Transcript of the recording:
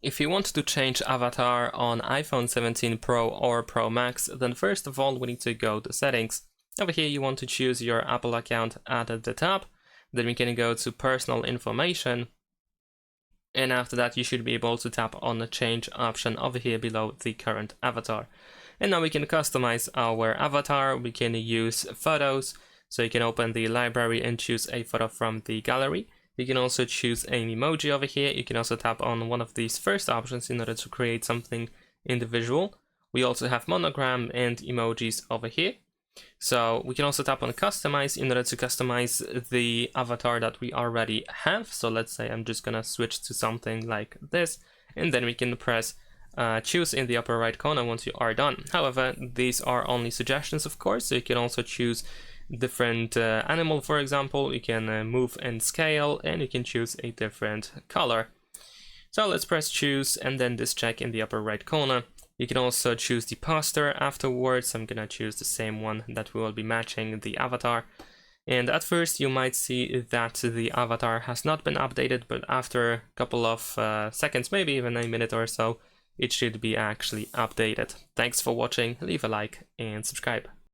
If you want to change avatar on iPhone 17 Pro or Pro Max, then first of all we need to go to settings. Over here you want to choose your Apple account at the top, then we can go to personal information, and after that you should be able to tap on the change option over here below the current avatar. And now we can customize our avatar. We can use photos, so you can open the library and choose a photo from the gallery. You can also choose an emoji over here. You can also tap on one of these first options in order to create something individual. We also have monogram and emojis over here. So we can also tap on customize in order to customize the avatar that we already have. So let's say I'm just gonna switch to something like this, and then we can press choose in the upper right corner once you are done. However, these are only suggestions, of course, so you can also choose different animal, for example. You can move and scale, and you can choose a different color. So let's press choose, and then this check in the upper right corner. You can also choose the poster afterwards. I'm gonna choose the same one that will be matching the avatar. And at first you might see that the avatar has not been updated, but after a couple of seconds, maybe even a minute or so, it should be actually updated. Thanks for watching, leave a like and subscribe.